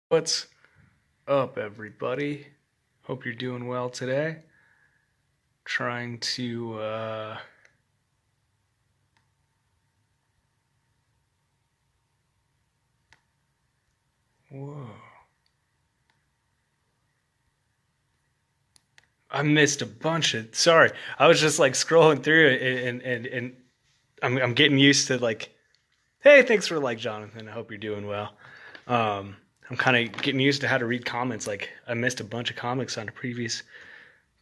What's up, everybody? Hope you're doing well today. Trying to, whoa. I missed a bunch of, sorry. I was just like scrolling through it and I'm getting used to like, hey, thanks for like Jonathan. I hope you're doing well. I'm kind of getting used to how to read comments. Like I missed a bunch of comics on a previous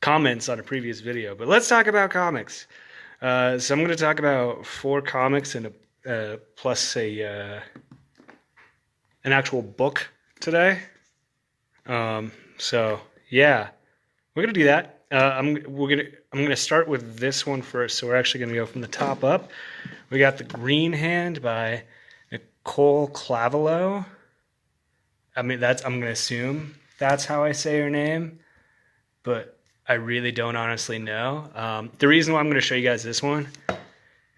comments on a previous video, but let's talk about comics. So I'm going to talk about four comics and plus an actual book today. So yeah, we're gonna do that. I'm gonna start with this one first. So we're actually gonna go from the top up. We got The Green Hand by Nicole Clavelo. I'm gonna assume that's how I say her name, but I really don't honestly know. The reason why I'm gonna show you guys this one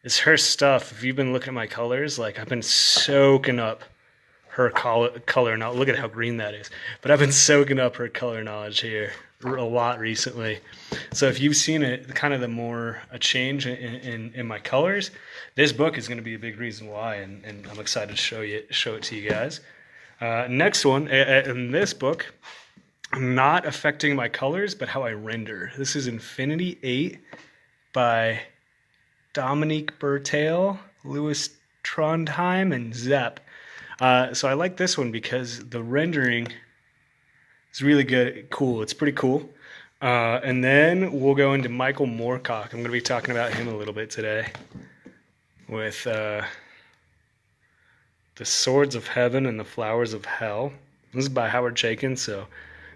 is her stuff. If you've been looking at my colors, like I've been soaking up her color knowledge. Look at how green that is. But I've been soaking up her color knowledge here a lot recently. So if you've seen it, kind of a change in my colors, this book is going to be a big reason why, and I'm excited to show it to you guys. Next one in this book, not affecting my colors, but how I render. This is Infinity 8 by Dominique Bertail, Louis Trondheim, and Zepp. So I like this one because the rendering is really good, cool. It's pretty cool. And then we'll go into Michael Moorcock. I'm going to be talking about him a little bit today with The Swords of Heaven and the Flowers of Hell. This is by Howard Chaykin. So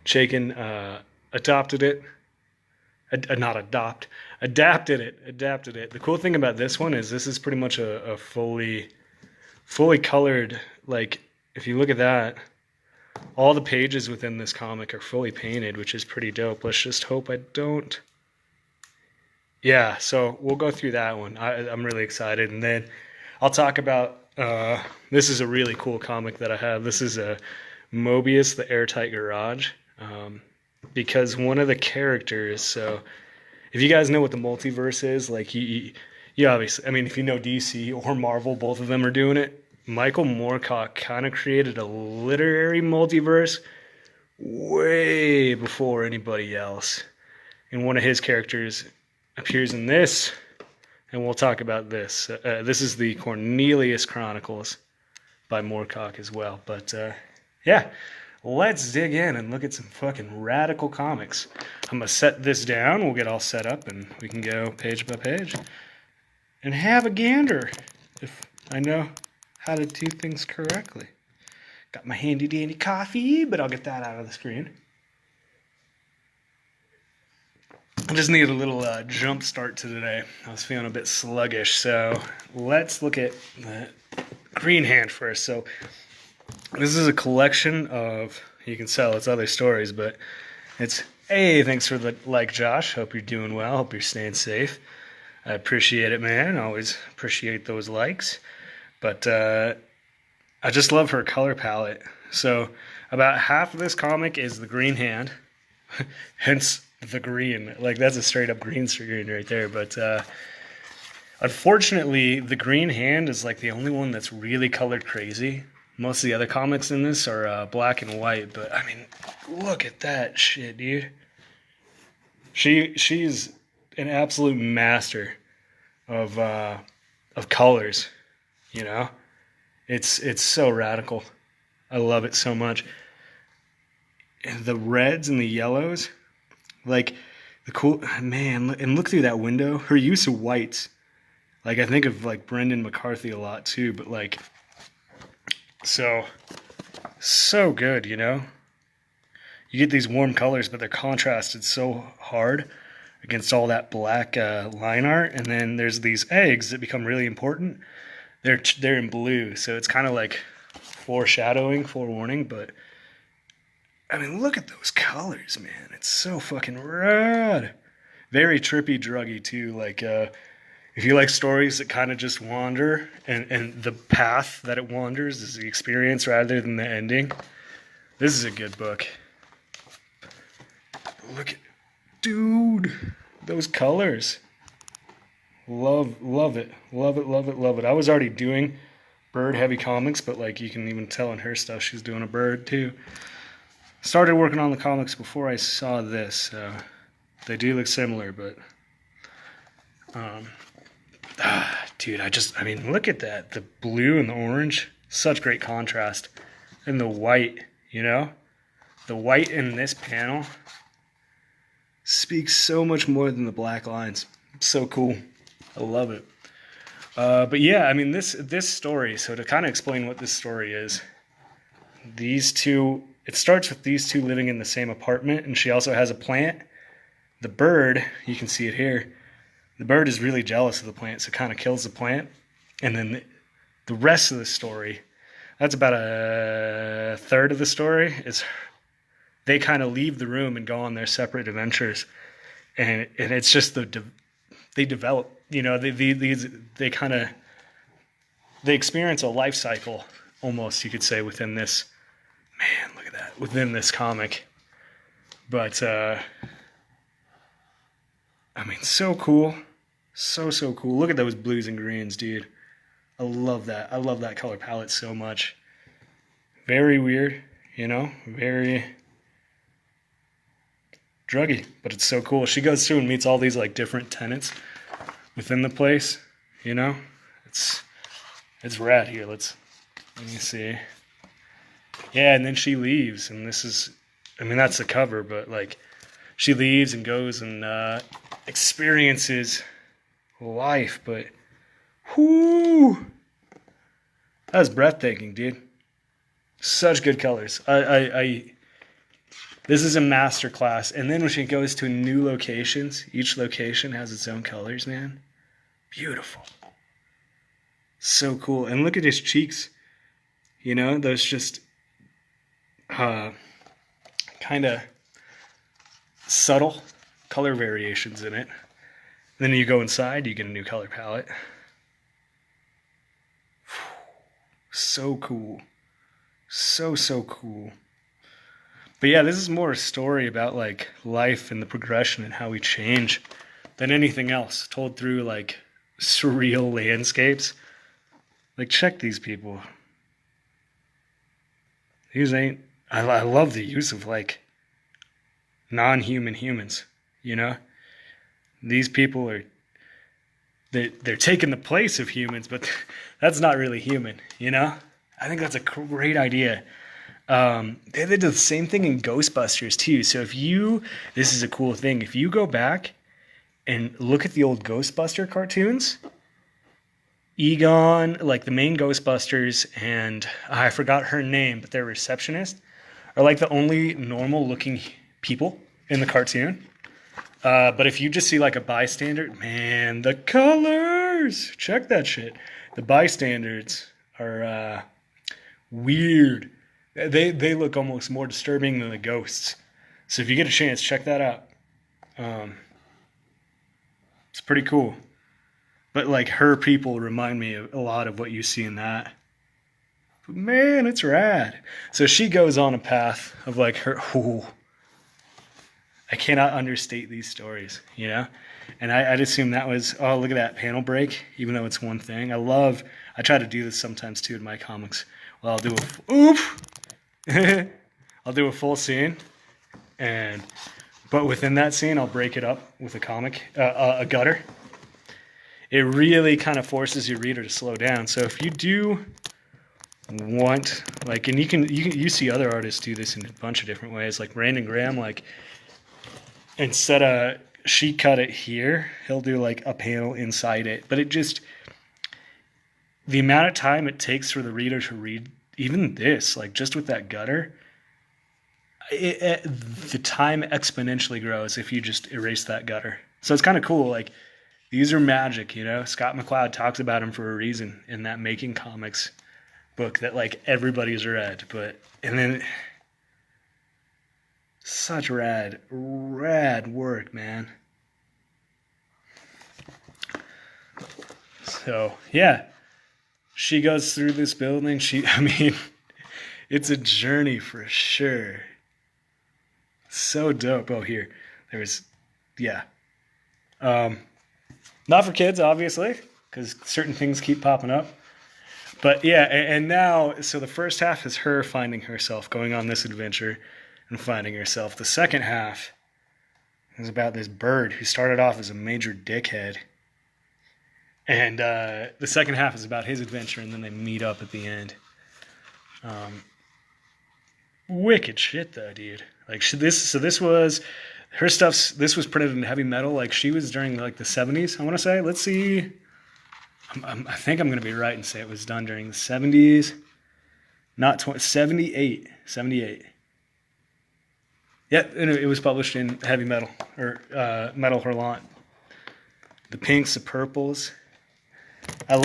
Chaykin adopted it. Adapted it. The cool thing about this one is this is pretty much a fully colored, like if you look at that, all the pages within this comic are fully painted, which is pretty dope. Let's just hope I don't. Yeah, so we'll go through that one. I'm really excited. And then I'll talk about, this is a really cool comic that I have. This is a Mobius, the Airtight Garage, because one of the characters, so if you guys know what the multiverse is, like you obviously, I mean, if you know DC or Marvel, both of them are doing it. Michael Moorcock kind of created a literary multiverse way before anybody else. And one of his characters appears in this, and we'll talk about this. This is the Cornelius Chronicles by Moorcock as well. But yeah, let's dig in and look at some fucking radical comics. I'm going to set this down. We'll get all set up, and we can go page by page and have a gander if I know how to do things correctly. Got my handy dandy coffee, but I'll get that out of the screen. I just need a little jump start to today. I was feeling a bit sluggish, so let's look at the Green Hand first. So this is a collection of, you can sell it's other stories, but it's, hey, thanks for the like, Josh. Hope you're doing well. Hope you're staying safe. I appreciate it, man. Always appreciate those likes. But I just love her color palette. So about half of this comic is the Green Hand, hence the green. Like that's a straight up green screen right there. But unfortunately, the Green Hand is like the only one that's really colored crazy. Most of the other comics in this are black and white. But I mean, look at that shit, dude. She's an absolute master of colors. You know, it's so radical. I love it so much. And the reds and the yellows, like the cool man, and look through that window. Her use of whites, like I think of like Brendan McCarthy a lot too. But like, so good. You know, you get these warm colors, but they're contrasted so hard against all that black line art. And then there's these eggs that become really important. They're in blue, so it's kind of like forewarning, but I mean, look at those colors, man. It's so fucking rad. Very trippy, druggy too. Like if you like stories that kind of just wander, and the path that it wanders is the experience rather than the ending. This is a good book. Look at, dude, those colors. Love it. Love it, love it, love it. I was already doing bird heavy comics, but like you can even tell in her stuff she's doing a bird too. Started working on the comics before I saw this, so they do look similar, but dude, I mean, look at that. The blue and the orange, such great contrast. And the white, you know? The white in this panel speaks so much more than the black lines. So cool. I love it. But yeah, I mean, this story, so to kind of explain what this story is, these two, it starts with these two living in the same apartment, and she also has a plant. The bird, you can see it here, the bird is really jealous of the plant, so it kind of kills the plant. And then the rest of the story, that's about a third of the story, is they kind of leave the room and go on their separate adventures. And it's just they develop, you know, they kind of, they experience a life cycle almost, you could say, within this, man, look at that, within this comic. But, I mean, so cool. So cool. Look at those blues and greens, dude. I love that. I love that color palette so much. Very weird, you know, very druggy, but it's so cool. She goes through and meets all these like different tenants within the place, you know. It's rad here. Let me see. Yeah, and then she leaves, and this is, I mean, that's the cover, but like she leaves and goes and experiences life, but whoo, that was breathtaking, dude. Such good colors. This is a master class. And then when she goes to new locations, each location has its own colors, man. Beautiful. So cool. And look at his cheeks. You know, those just kind of subtle color variations in it. Then you go inside, you get a new color palette. So cool. So cool. But yeah, this is more a story about like life and the progression and how we change than anything else, told through like surreal landscapes. Like, check these people. These ain't, I love the use of like non-human humans, you know? These people are, they're taking the place of humans, but that's not really human, you know? I think that's a great idea. They did the same thing in Ghostbusters too. So this is a cool thing. If you go back and look at the old Ghostbuster cartoons, Egon, like the main Ghostbusters, and I forgot her name, but their receptionist, are like the only normal looking people in the cartoon. But if you just see like a bystander, man, the colors, check that shit. The bystanders are weird. They look almost more disturbing than the ghosts. So if you get a chance, check that out. It's pretty cool. But like her people remind me a lot of what you see in that. But man, it's rad. So she goes on a path of like her. Ooh, I cannot understate these stories, you know? And I'd assume that was, oh, look at that panel break, even though it's one thing. I try to do this sometimes too in my comics. Well, I'll do a full scene, but within that scene, I'll break it up with a gutter. It really kind of forces your reader to slow down. So if you do want, like, and you see other artists do this in a bunch of different ways, like Brandon Graham, like, instead of sheet cut it here, he'll do like a panel inside it. But the amount of time it takes for the reader to read even this, like just with that gutter, the time exponentially grows if you just erase that gutter. So it's kind of cool. Like, these are magic, you know? Scott McCloud talks about them for a reason in that Making Comics book that like everybody's read. And then such rad work, man. So yeah, she goes through this building. It's a journey for sure. So dope. Oh, here. There's, yeah. Um, Not for kids, obviously, because certain things keep popping up. But yeah, and now, so the first half is her finding herself, going on this adventure and finding herself. The second half is about this bird who started off as a major dickhead. And the second half is about his adventure, and then they meet up at the end. Wicked shit, though, dude. Like this was her stuff's. This was printed in heavy metal. Like she was during like the 70s. I want to say. Let's see. I think I'm going to be right and say it was done during the 70s. Not 78. 78. Yeah, and it was published in heavy metal or metal hurlant. The pinks, the purples. I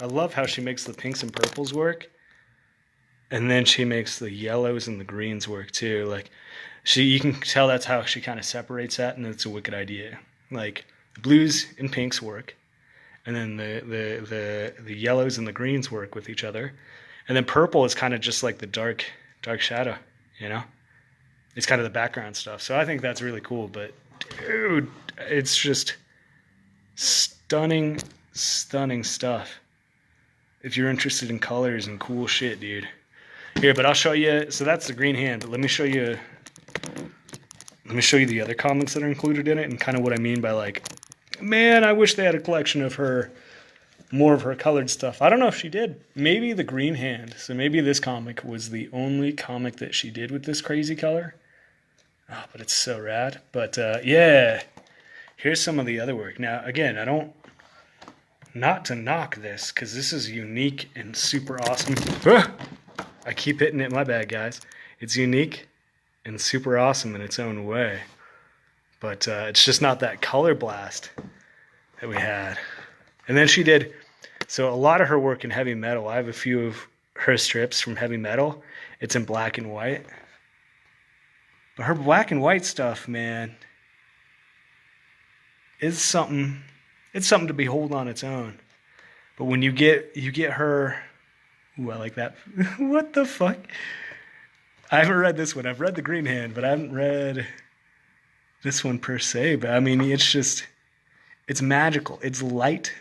love how she makes the pinks and purples work, and then she makes the yellows and the greens work too. Like you can tell that's how she kind of separates that, and it's a wicked idea. Like the blues and pinks work, and then the yellows and the greens work with each other, and then purple is kind of just like the dark shadow, you know. It's kind of the background stuff. So I think that's really cool. But dude, it's just stunning stuff. If you're interested in colors and cool shit, dude. Here, but I'll show you. So that's the green hand. But let me show you the other comics that are included in it and kind of what I mean by like, man, I wish they had a collection of more of her colored stuff. I don't know if she did. Maybe the green hand. So maybe this comic was the only comic that she did with this crazy color. Oh, but it's so rad. But yeah, here's some of the other work. Now, again, not to knock this, because this is unique and super awesome. I keep hitting it, my bad, guys. It's unique and super awesome in its own way. But it's just not that color blast that we had. And then she did, so a lot of her work in heavy metal, I have a few of her strips from heavy metal. It's in black and white. But her black and white stuff, man, is something. It's something to behold on its own. But when you get her, ooh, I like that. What the fuck? I haven't read this one. I've read The Green Hand, but I haven't read this one per se. But I mean, it's magical. It's light,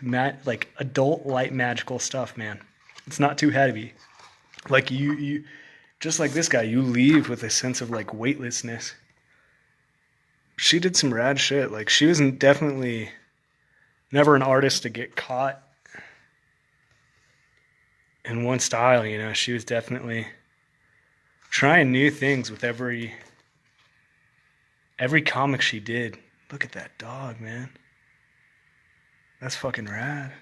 like adult light magical stuff, man. It's not too heavy. Like you just like this guy, you leave with a sense of like weightlessness. She did some rad shit. Like she was definitely never an artist to get caught in one style, you know. She was definitely trying new things with every comic she did. Look at that dog, man. That's fucking rad.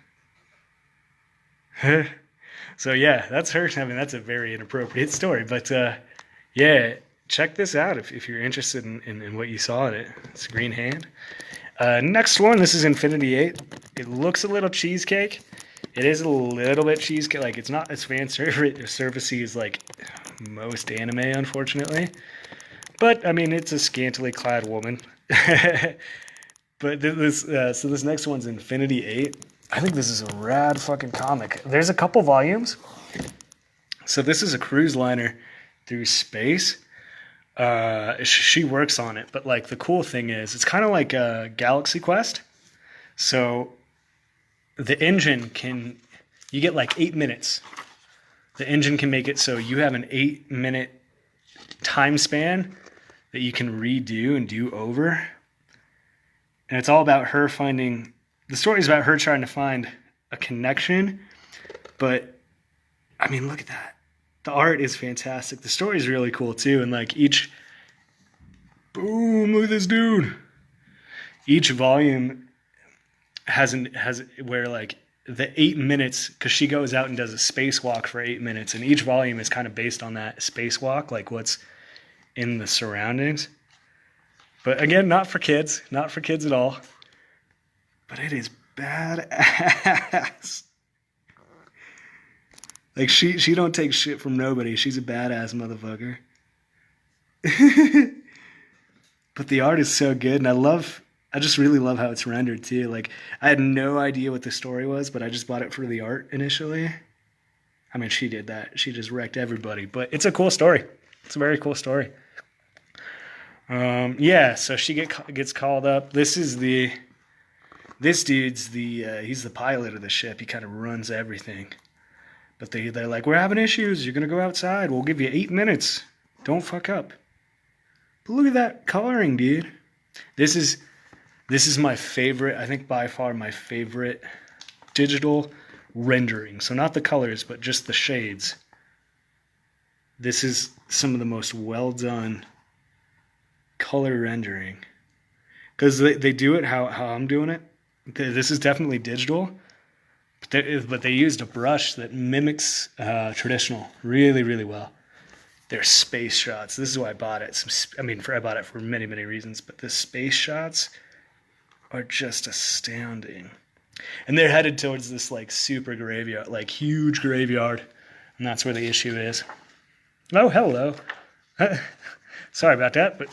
So yeah, that's her. I mean, that's a very inappropriate story, but yeah, check this out if you're interested in what you saw in it. It's Green Hand. Next one, this is Infinity 8. It looks a little cheesecake. It is a little bit cheesecake. Like, it's not as fan servicey as like most anime, unfortunately. But I mean, it's a scantily clad woman. But this next one's Infinity 8. I think this is a rad fucking comic. There's a couple volumes. So this is a cruise liner through space. She works on it, but like the cool thing is it's kind of like a Galaxy Quest. So the engine you get like 8 minutes. The engine can make it so you have an 8-minute time span that you can redo and do over. And it's all about her the story is about her trying to find a connection. But I mean, look at that. The art is fantastic. The story is really cool too. And like boom, look at this dude. Each volume has where like the 8 minutes, because she goes out and does a spacewalk for 8 minutes, and each volume is kind of based on that spacewalk, like what's in the surroundings. But again, not for kids at all. But it is badass. Like she don't take shit from nobody. She's a badass motherfucker. But the art is so good, and I just really love how it's rendered too. Like I had no idea what the story was, but I just bought it for the art initially. I mean, she did that. She just wrecked everybody. But it's a cool story. It's a very cool story. Yeah, so she gets called up. This dude's he's the pilot of the ship. He kind of runs everything. But they're like, we're having issues. You're gonna go outside. We'll give you 8 minutes. Don't fuck up. But look at that coloring, dude. This is my favorite. I think by far my favorite digital rendering. So not the colors, but just the shades. This is some of the most well done color rendering. Because they do it how I'm doing it. This is definitely digital. But they used a brush that mimics traditional really, really well. They're space shots. This is why I bought it. I bought it for many, many reasons. But the space shots are just astounding. And they're headed towards this like super graveyard, like huge graveyard. And that's where the issue is. Oh, hello. Sorry about that, but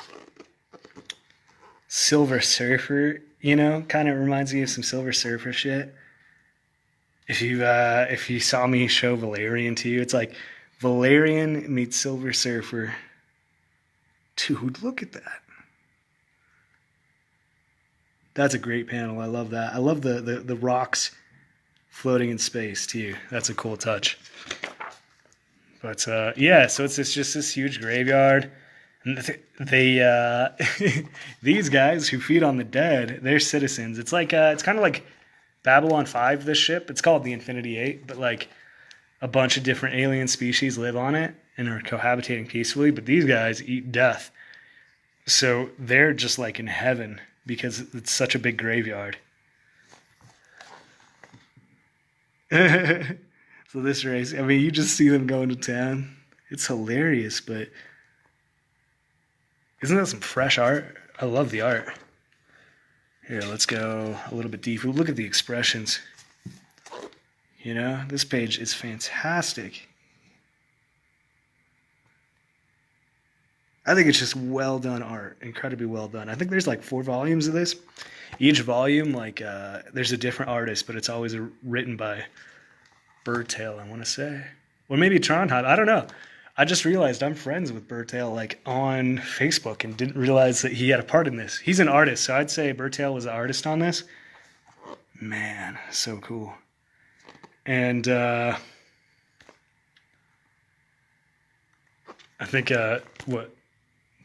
Silver Surfer, kind of reminds me of some Silver Surfer shit. If you saw me show Valerian to you, it's like Valerian meets Silver Surfer. Dude, look at that. That's a great panel. I love that. I love the rocks floating in space too. That's a cool touch. But yeah, so it's just this huge graveyard. And they these guys who feed on the dead, they're citizens. It's like it's kind of like Babylon 5, this ship. It's called the Infinity 8, but like a bunch of different alien species live on it and are cohabitating peacefully, but these guys eat death. So they're just like in heaven because it's such a big graveyard. So this race, I mean, you just see them going to town. It's hilarious, but isn't that some fresh art? I love the art. Here, let's go a little bit deeper. Look at the expressions. This page is fantastic. I think it's just well done art, incredibly well done. I think there's like 4 volumes of this. Each volume, there's a different artist, but it's always written by Bertel, I want to say. Or maybe Trondheim, I don't know. I just realized I'm friends with Bertel on Facebook and didn't realize that he had a part in this. He's an artist, so I'd say Bertel was an artist on this. Man, so cool. And I think,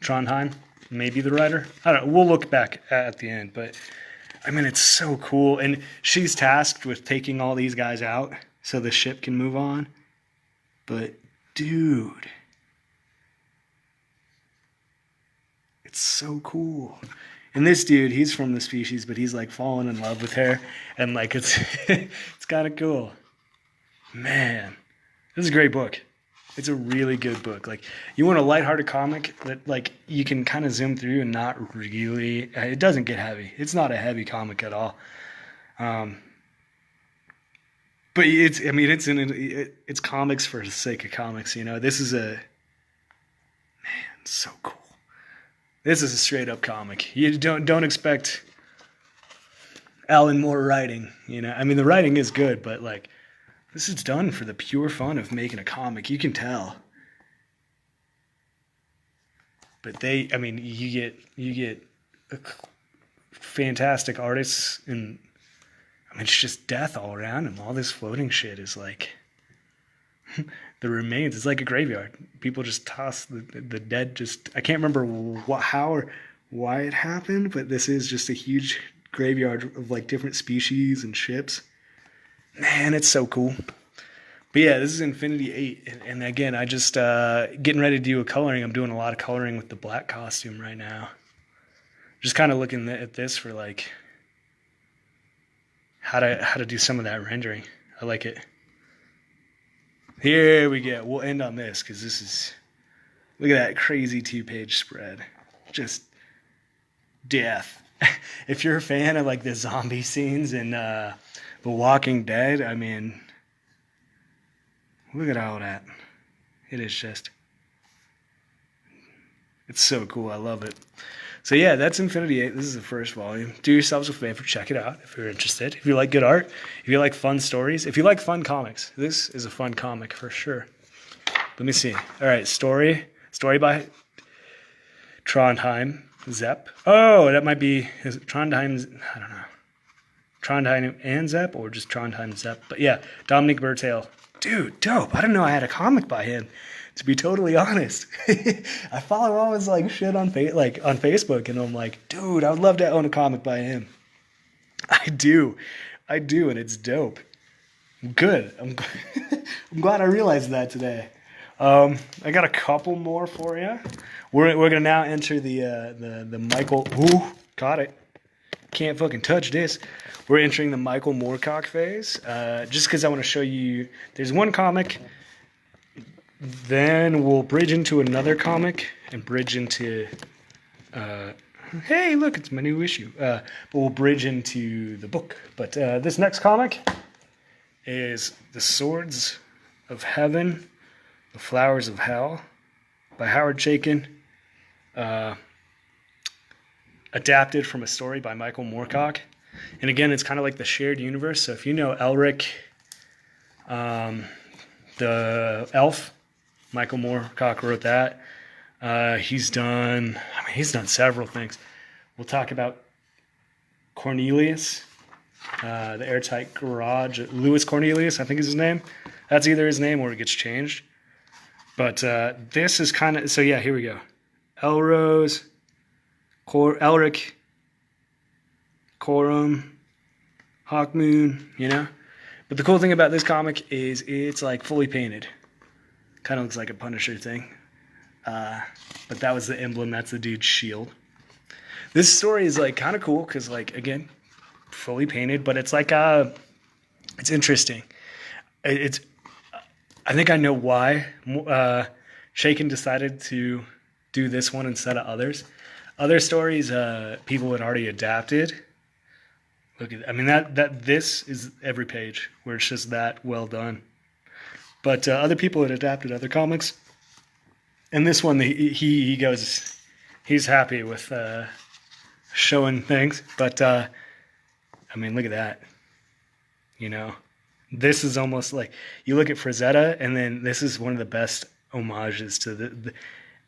Trondheim may be the writer. I don't know. We'll look back at the end, but I mean, it's so cool. And she's tasked with taking all these guys out so the ship can move on. But dude, it's so cool. And this dude, he's from the species, but he's like falling in love with her, and like it's it's kind of cool. Man, this is a great book. It's a really good book. Like, you want a lighthearted comic that like you can kind of zoom through and not really. It doesn't get heavy. It's not a heavy comic at all. But it's comics for the sake of comics. This is so cool. This is a straight up comic. You don't expect Alan Moore writing. The writing is good, but like, this is done for the pure fun of making a comic. You can tell. But you get fantastic artists, and it's just death all around him. All this floating shit is like the remains. It's like a graveyard. People just toss the dead. I can't remember how or why it happened, but this is just a huge graveyard of like different species and ships. Man, it's so cool. But yeah, this is Infinity 8. And again, I just getting ready to do a coloring. I'm doing a lot of coloring with the black costume right now. Just kind of looking at this for like how to do some of that rendering. I like it. Here we go. We'll end on this because this is, look at that crazy 2-page spread. Just death. If you're a fan of like the zombie scenes in The Walking Dead, look at all that. It is just, it's so cool. I love it. So yeah, that's Infinity 8. This is the first volume. Do yourselves a favor, check it out if you're interested. If you like good art, if you like fun stories, if you like fun comics, this is a fun comic for sure. Let me see. All right, story by Trondheim Zepp. Oh, that might be is it Trondheim. I don't know. Trondheim and Zepp, or just Trondheim Zepp. But yeah, Dominic Bertail. Dude, dope. I didn't know I had a comic by him. To be totally honest, I follow all his like shit on on Facebook, and I'm like, dude, I would love to own a comic by him. I do, and it's dope. Good. I'm glad I realized that today. I got a couple more for you. We're gonna now enter the Michael. Ooh, caught it. Can't fucking touch this. We're entering the Michael Moorcock phase. Just because I want to show you, there's one comic. Then we'll bridge into another comic and bridge into. Hey, look, it's my new issue. But we'll bridge into the book. But this next comic is The Swords of Heaven, The Flowers of Hell by Howard Chaykin. Adapted from a story by Michael Moorcock. And again, it's kind of like the shared universe. So if you know Elric, the elf, Michael Moorcock wrote that. He's done several things. We'll talk about Cornelius, the Airtight Garage. Louis Cornelius, I think is his name. That's either his name or it gets changed. But this is kind of, so yeah, here we go. Elrose, Elric, Corum, Hawkmoon, you know? But the cool thing about this comic is it's like fully painted. Kind of looks like a Punisher thing. But that was the emblem. That's the dude's shield. This story is like kind of cool because like, again, fully painted, but it's like, it's interesting. I think I know why Chaykin decided to do this one instead of others. Other stories, people had already adapted. Look at, I mean, this is every page where it's just that well done. But other people had adapted other comics, and this one he goes, he's happy with showing things. But I mean, look at that. You know, this is almost like you look at Frazetta, and then this is one of the best homages to the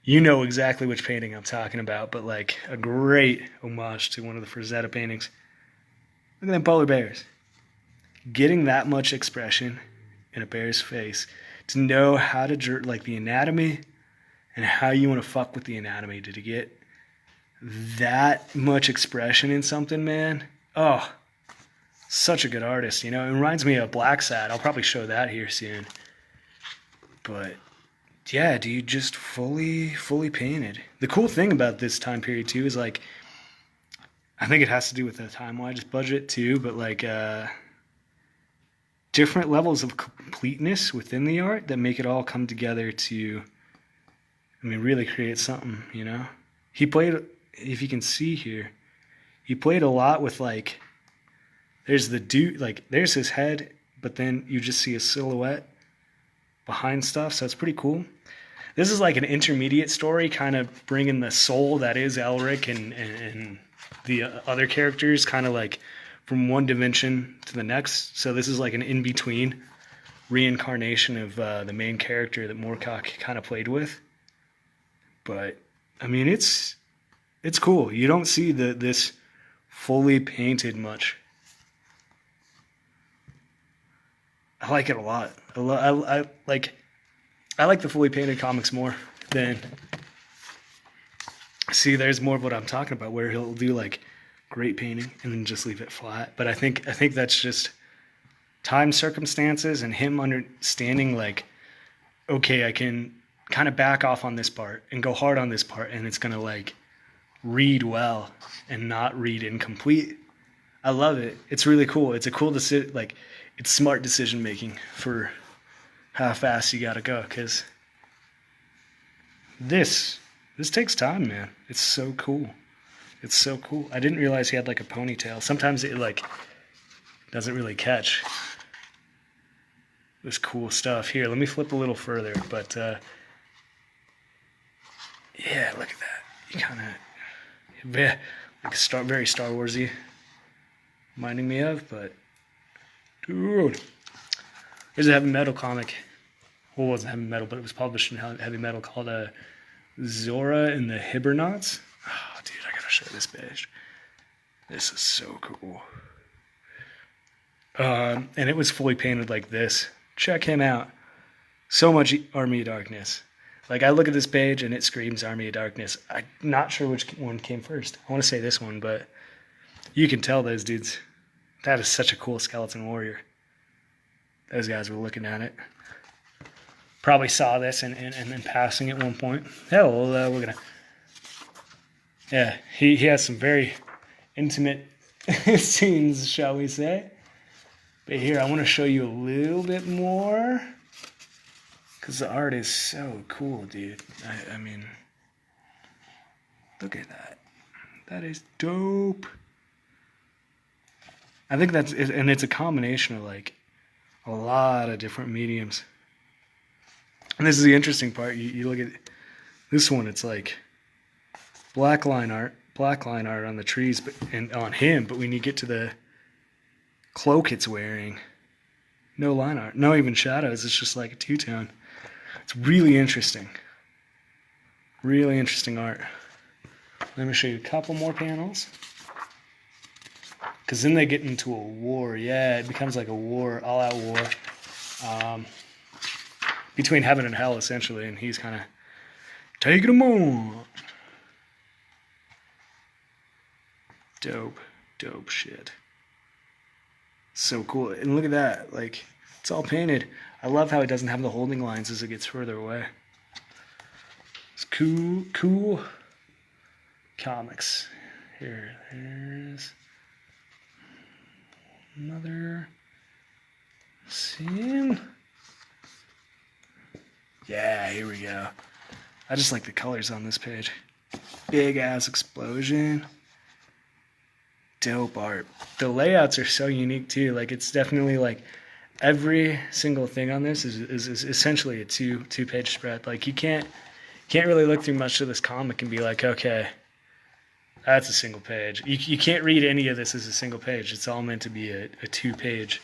you know exactly which painting I'm talking about, but like a great homage to one of the Frazetta paintings. Look at them polar bears. Getting that much expression in a bear's face, to know how to like the anatomy and how you want to fuck with the anatomy to get that much expression in something, man. Oh, such a good artist, you know. It reminds me of Black Sad. I'll probably show that here soon. But yeah, dude, just fully painted. The cool thing about this time period too is like, I think it has to do with the time-wise budget too, but like different levels of completeness within the art that make it all come together to, I mean, really create something, you know? He played, if you can see here, he played a lot with like, there's the dude, like there's his head, but then you just see a silhouette behind stuff, so it's pretty cool. This is like an intermediate story, kind of bringing the soul that is Elric and the other characters kind of like from one dimension to the next. So this is like an in-between reincarnation of the main character that Moorcock kind of played with. But I mean, it's cool. You don't see this fully painted much. I like it a lot. I like the fully painted comics more than. See, there's more of what I'm talking about, where he'll do like great painting and then just leave it flat. But I think that's just time, circumstances, and him understanding like, okay, I can kind of back off on this part and go hard on this part, and it's gonna like read well and not read incomplete. I love it. It's really cool. It's a cool decision. Like, it's smart decision making for how fast you gotta go, because this takes time, man. It's so cool. It's so cool. I didn't realize he had like a ponytail. Sometimes it like doesn't really catch this cool stuff. Here, let me flip a little further. But yeah, look at that. like very Star Warsy, reminding me of. But dude, there's a heavy metal comic. Well, it wasn't heavy metal, but it was published in heavy metal called Zora and the Hibbernauts. Oh, dude, I gotta show this page. This is so cool. And it was fully painted like this. Check him out. So much Army of Darkness. Like, I look at this page and it screams Army of Darkness. I'm not sure which one came first. I want to say this one, but you can tell those dudes. That is such a cool skeleton warrior. Those guys were looking at it. Probably saw this and then passing at one point. Hell, we're going to... Yeah, he has some very intimate scenes, shall we say. But here, I want to show you a little bit more. Because the art is so cool, dude. I mean, look at that. That is dope. I think that's, and it's a combination of like a lot of different mediums. And this is the interesting part. You look at this one, it's like black line art on the trees and on him. But when you get to the cloak it's wearing, no line art, no even shadows. It's just like a two-tone. It's really interesting. Really interesting art. Let me show you a couple more panels. Because then they get into a war. Yeah, it becomes like a war, all-out war. Between heaven and hell, essentially. And he's kind of taking them on. Dope shit. So cool. And look at that. Like, it's all painted. I love how it doesn't have the holding lines as it gets further away. It's cool comics. There's another scene. Yeah, here we go. I just like the colors on this page. Big ass explosion. Dope art. The layouts are so unique too. Like, it's definitely like every single thing on this is essentially a two-page spread. Like, you can't really look through much of this comic and be like, okay, that's a single page. You can't read any of this as a single page. It's all meant to be a two-page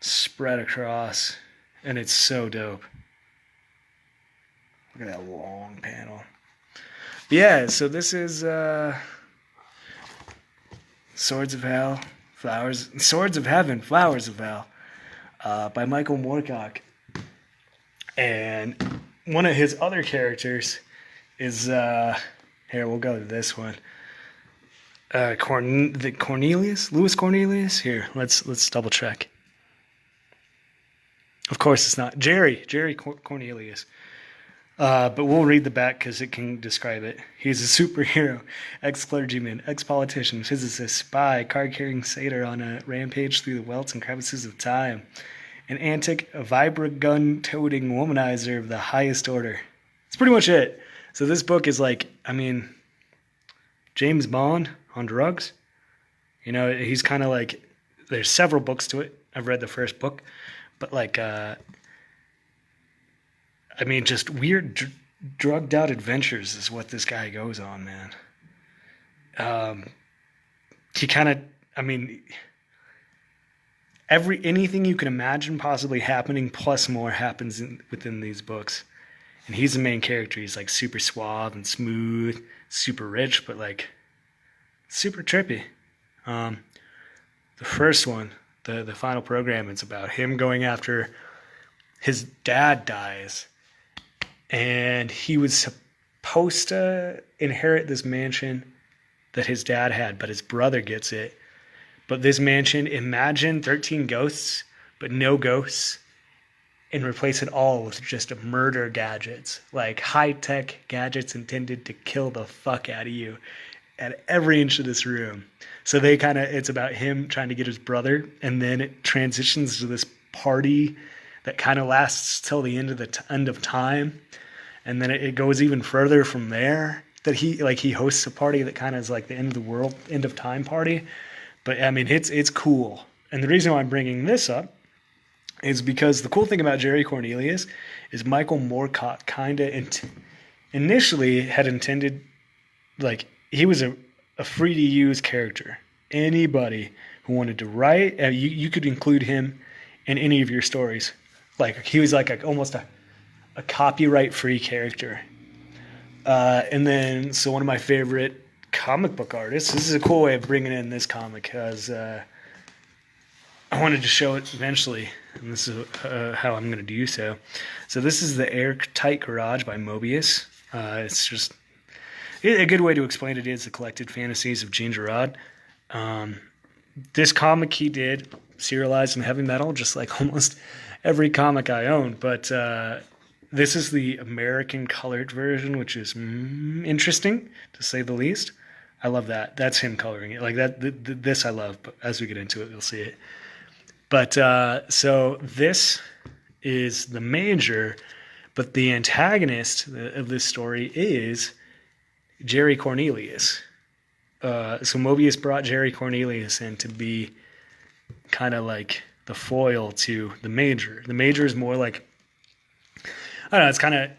spread across, and it's so dope. Look at that long panel. But yeah, so this is Swords of Heaven, Flowers of Hell, by Michael Moorcock. And one of his other characters is, here, we'll go to this one. Cornelius? Louis Cornelius? Here, let's double check. Of course it's not. Jerry Cornelius. But we'll read the back because it can describe it. He's a superhero, ex-clergyman, ex-politician, physicist, spy, card-carrying satyr on a rampage through the welts and crevices of time. An antic, vibra-gun-toting womanizer of the highest order. That's pretty much it. So this book is like, I mean, James Bond on drugs. You know, he's kind of like, there's several books to it. I've read the first book. But like, I mean, just weird, drugged out adventures is what this guy goes on, man. He kind of, I mean, anything you can imagine possibly happening plus more happens within these books. And he's the main character. He's like super suave and smooth, super rich, but like super trippy. The first one, the final program, it's about him going after his dad dies. And he was supposed to inherit this mansion that his dad had, but his brother gets it. But this mansion, imagine 13 ghosts, but no ghosts, and replace it all with just murder gadgets, like high-tech gadgets intended to kill the fuck out of you at every inch of this room. So it's about him trying to get his brother, and then it transitions to this party that kind of lasts till the end of time. And then it goes even further from there, that he hosts a party that kind of is like the end of the world, end of time party. But I mean, it's cool. And the reason why I'm bringing this up is because the cool thing about Jerry Cornelius is Michael Moorcock kind of initially had intended, like, he was a free to use character. Anybody who wanted to write, you could include him in any of your stories. Like he was like almost a copyright free character. And then, so one of my favorite comic book artists. This is a cool way of bringing in this comic because I wanted to show it eventually, and this is how I'm going to do so. So this is the Airtight Garage by Moebius. It's just a good way to explain it is the collected fantasies of Gene Gerard. This comic he did serialized in heavy metal, just like almost every comic I own. But this is the American colored version, which is interesting to say the least. I love that. That's him coloring it like that. This I love, but as we get into it, you'll see it. But so this is the Major, but the antagonist of this story is Jerry Cornelius. So Moebius brought Jerry Cornelius in to be kind of like the foil to the Major. The Major is more like, I don't know, it's kind of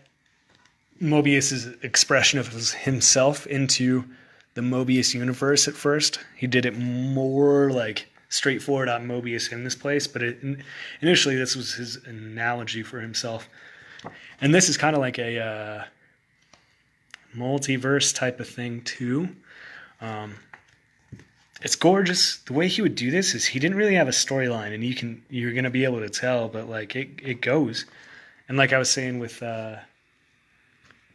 Moebius's expression of himself into the Moebius universe at first. He did it more like straightforward on Moebius in this place, but initially this was his analogy for himself. And this is kind of like a multiverse type of thing too. It's gorgeous. The way he would do this is he didn't really have a storyline, and you're gonna be able to tell, but like it goes. And like I was saying with the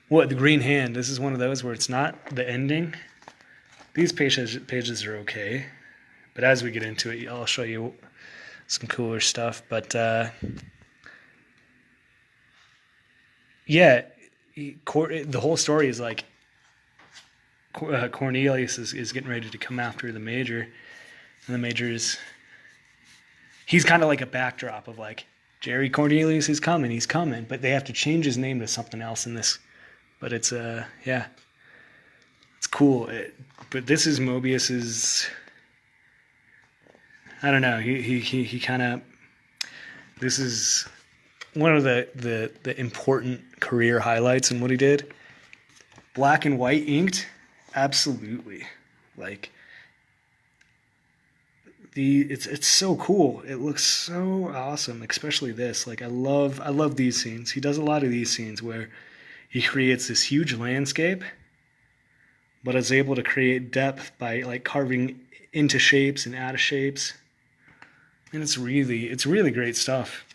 Green Hand, this is one of those where it's not the ending. These pages are okay, but as we get into it, I'll show you some cooler stuff. But yeah, the whole story is like Cornelius is getting ready to come after the Major, and the Major he's kind of like a backdrop of like Jerry Cornelius is coming, he's coming, but they have to change his name to something else in this. But it's yeah, it's cool. But this is Moebius's. I don't know. He kind of. This is one of the important career highlights in what he did. Black and white inked, absolutely. Like it's so cool. It looks so awesome, especially this. Like I love these scenes. He does a lot of these scenes where he creates this huge landscape, but is able to create depth by like carving into shapes and out of shapes. And it's really great stuff.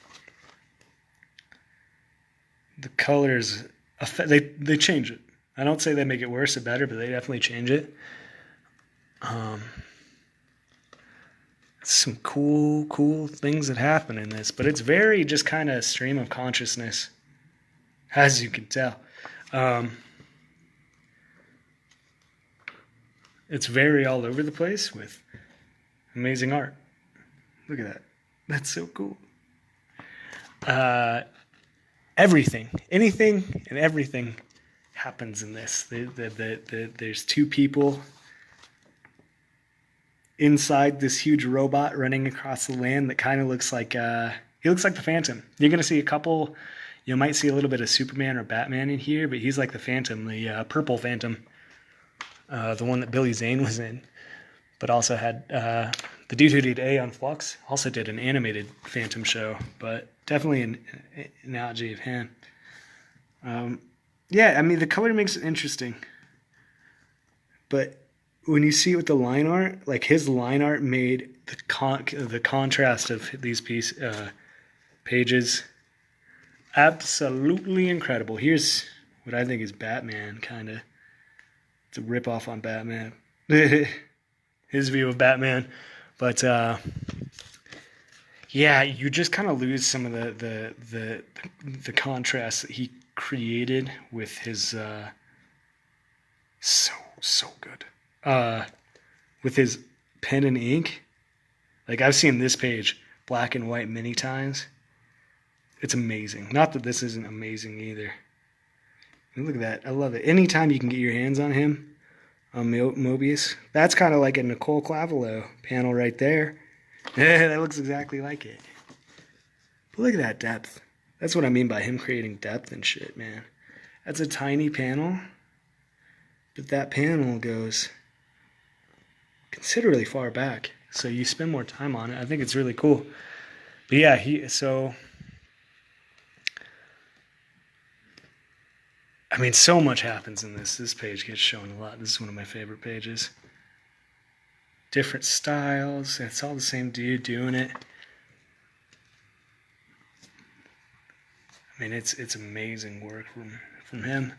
The colors, they change it. I don't say they make it worse or better, but they definitely change it. Some cool things that happen in this, but it's very just kind of stream of consciousness, as you can tell. It's very all over the place with amazing art. Look at that. That's so cool. Everything, anything and everything happens in this. There's two people inside this huge robot running across the land that kind of looks like he looks like the Phantom. You're gonna see a couple. You might see a little bit of Superman or Batman in here, but he's like the Phantom, the purple Phantom, the one that Billy Zane was in, but also had the dude who did Aeon Flux also did an animated Phantom show, but definitely an analogy of him. Yeah, I mean the color makes it interesting, but when you see it with the line art, like his line art made the contrast of these pages absolutely incredible. Here's what I think is Batman, kind of. It's a ripoff on Batman. His view of Batman. But yeah, you just kind of lose some of the contrast that he created with his so good. With his pen and ink. Like I've seen this page black and white many times. It's amazing. Not that this isn't amazing either. Look at that. I love it. Anytime you can get your hands on him, on Moebius, that's kind of like a Nicole Clavelo panel right there. That looks exactly like it. But look at that depth. That's what I mean by him creating depth and shit, man. That's a tiny panel, but that panel goes considerably far back, so you spend more time on it. I think it's really cool. But yeah, so I mean, so much happens in this. This page gets shown a lot. This is one of my favorite pages. Different styles. It's all the same dude doing it. I mean, it's amazing work from him.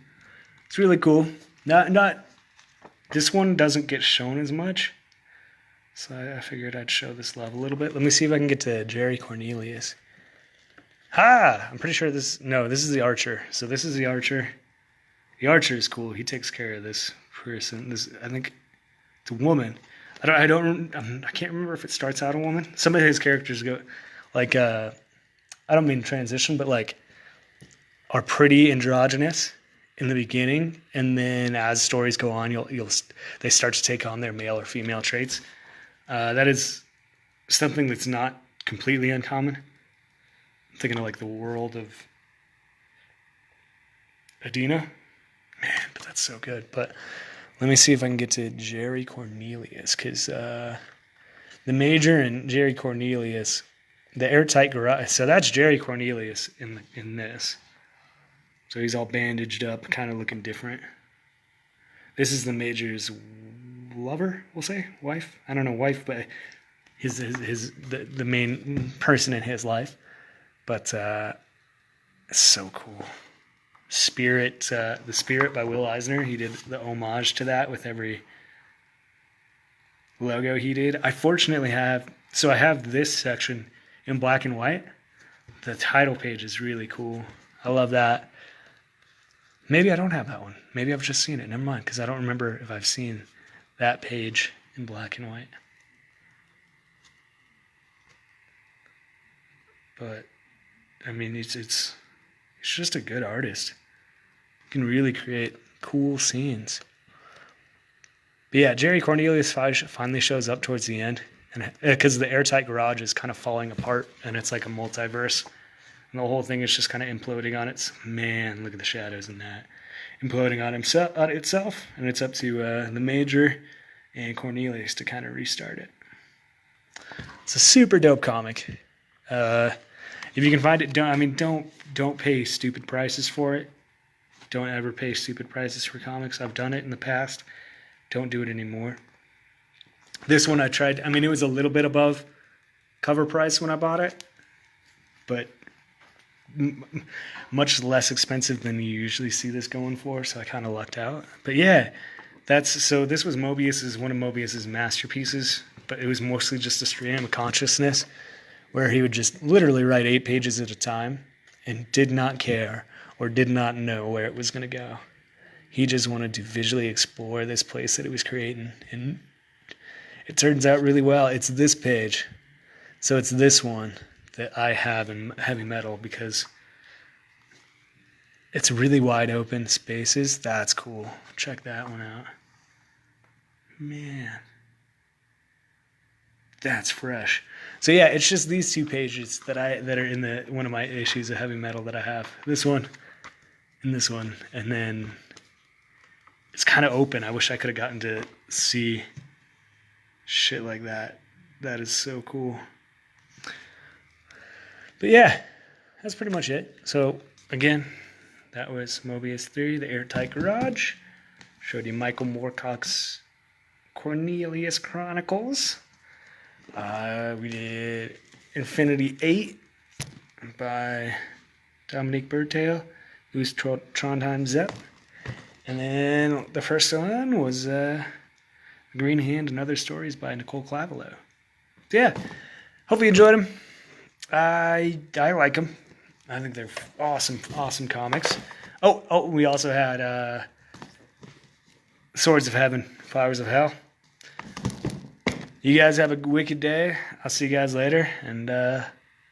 It's really cool. Not this one doesn't get shown as much, so I figured I'd show this love a little bit. Let me see if I can get to Jerry Cornelius. I'm pretty sure this. No, this is the Archer. So this is the Archer. The Archer is cool. He takes care of this person. I think it's a woman. I can't remember if it starts out a woman. Some of his characters go like I don't mean transition, but like are pretty androgynous in the beginning, and then as stories go on, they start to take on their male or female traits. That is something that's not completely uncommon. I'm thinking of like the world of Adina. Man, but that's so good. But let me see if I can get to Jerry Cornelius, because the Major and Jerry Cornelius, the airtight garage. So that's Jerry Cornelius in this. So he's all bandaged up, kind of looking different. This is the Major's lover, we'll say, wife. I don't know wife, but the main person in his life. But it's so cool. The Spirit by Will Eisner. He did the homage to that with every logo he did. I fortunately have this section in black and white. The title page is really cool. I love that. Maybe I don't have that one. Maybe I've just seen it. Never mind, because I don't remember if I've seen that page in black and white. But I mean, it's just a good artist. Can really create cool scenes. But yeah, Jerry Cornelius finally shows up towards the end, and because the airtight garage is kind of falling apart, and it's like a multiverse, and the whole thing is just kind of imploding on its. Man, look at the shadows in that, imploding on itself, and it's up to the Major and Cornelius to kind of restart it. It's a super dope comic. If you can find it, don't pay stupid prices for it. Don't ever pay stupid prices for comics. I've done it in the past. Don't do it anymore. This one I tried. I mean, it was a little bit above cover price when I bought it, but much less expensive than you usually see this going for, so I kind of lucked out. But yeah, this was one of Mobius's masterpieces, but it was mostly just a stream of consciousness where he would just literally write 8 pages at a time and did not care or did not know where it was going to go. He just wanted to visually explore this place that he was creating, and it turns out really well. It's this page. So it's this one that I have in heavy metal because it's really wide open spaces. That's cool. Check that one out. Man. That's fresh. So yeah, it's just these 2 pages that are in one of my issues of heavy metal that I have. This one and this one. And then it's kind of open. I wish I could have gotten to see shit like that. That is so cool. But yeah, that's pretty much it. So again, that was Mobius 3, The Airtight Garage. Showed you Michael Moorcock's Cornelius Chronicles. We did Infinity 8 by Dominique Bertail, who's Trondheim Zepp. And then the first one was Green Hand and Other Stories by Nicole Clavelo. So yeah, hopefully you enjoyed them. I like them. I think they're awesome comics. Oh, we also had Swords of Heaven, Flowers of Hell. You guys have a wicked day. I'll see you guys later, and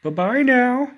bye-bye now.